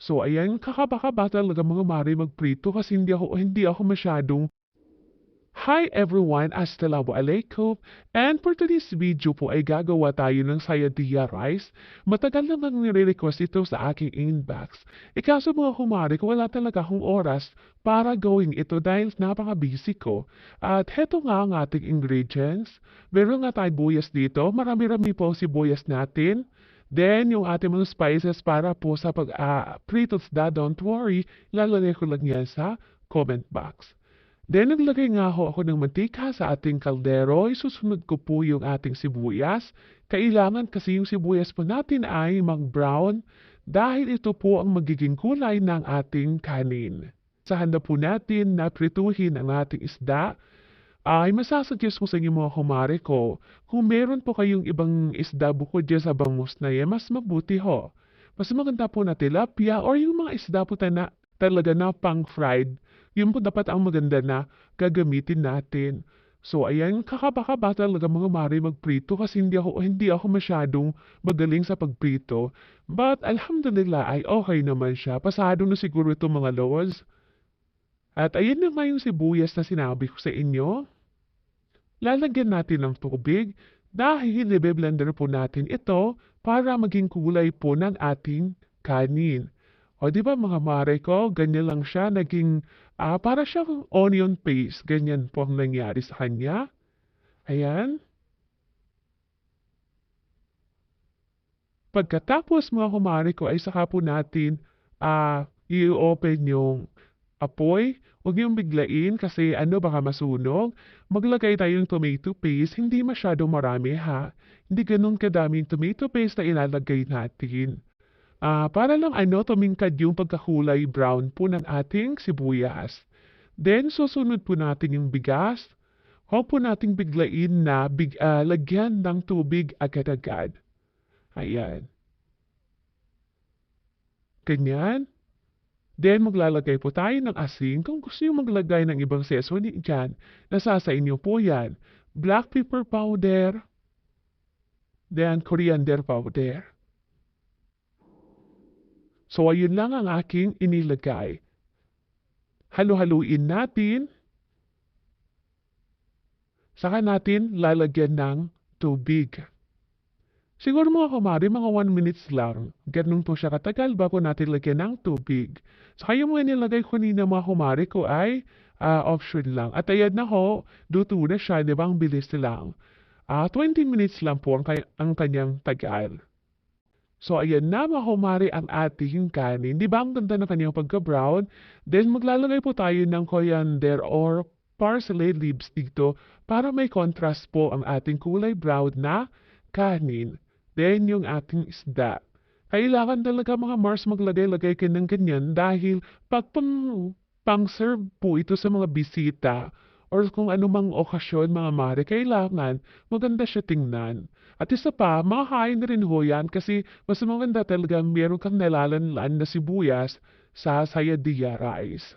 So ayan, kakaba-kaba talaga mga mare magprito kasi hindi ako masyadong. Hi everyone, Assalamualaikum. And for today's video po ay gagawa tayo ng sayadilla rice. Matagal namang nire-request ito sa aking inbox. Ikaso mga kumare ko wala talaga akong oras para gawin ito dahil napaka-busy ko. At heto nga ang ating ingredients. Meron nga tayo buyas dito. Marami-rami po sibuyas natin. Then, yung ating mga spices para po sa pag-pritos don't worry, lalagay ko lang yan sa comment box. Then naglagay nga ho ako ng mantika sa ating kaldero. Isusunod ko po yung ating sibuyas. Kailangan kasi yung sibuyas po natin ay mag-brown dahil ito po ang magiging kulay ng ating kanin. Sa handa po natin na prituhin ang ating isda, ay masasuggest ko sa inyo mga kumare ko, kung meron po kayong ibang isda bukod dyan sa bangus na yan, mas mabuti ho. Mas maganda po na tilapia or yung mga isda po talaga na pang-fried, yun po dapat ang maganda na gagamitin natin. So ayan, kakaba-kaba talaga mga mare magprito kasi hindi ako masyadong magaling sa pagprito. But alhamdulillah ay okay naman siya. Pasado na siguro ito mga lods. At ayan na nga yung sibuyas na sinabi ko sa inyo. Lalagyan natin ng tubig dahil i-blender po natin ito para maging kulay po ng ating kanin. O di ba mga mare ko, ganyan lang siya, naging para siyang onion paste, ganyan po ang nangyari sa kanya. Ayan. Pagkatapos mga kumare ko ay saka po natin i-open yung apoy. Huwag niyong biglain kasi baka masunog. Maglagay tayo ng tomato paste, hindi masyadong marami ha. Hindi ganun kadaming tomato paste na ilalagay natin. Para lang tumingkad yung pagkakulay brown po ng ating sibuyas. Then, susunod po natin yung bigas. Huwag po nating biglain na lagyan ng tubig agad-agad. Ayan. Ganyan. Then, maglalagay po tayo ng asin. Kung gusto nyo maglagay ng ibang seasoning dyan, nasa sa inyo po yan. Black pepper powder. Then, coriander powder. So, ayun lang ang aking inilagay. Halu-haluin natin. Saka natin lalagyan ng tubig. Siguro mga kumari, mga 1 minutes lang. Ganun po siya katagal bago natin lagyan ng tubig. Saka yung mga nilagay ko nina mga kumari ko ay option lang. At ayan na ho, luto na siya, di ba? Ang bilis lang. 20 minutes lang po ang kanyang tagal. So, ayan na mga kumari ang ating kanin. Di ba ang ganda ng kanyang pagka-brown? Then, maglalagay po tayo ng coriander or parsley leaves dito para may contrast po ang ating kulay brown na kanin. Then, yung ating isda. Kailangan talaga mga Mars maglagay-lagay ka ng ganyan dahil pag pang-serve po ito sa mga bisita or kung anumang okasyon mga mare, kailangan maganda siya tingnan. At isa pa, makakain na rin ho yan kasi mas maganda talaga meron kang nalalanlan na sibuyas sa sayadilla rice.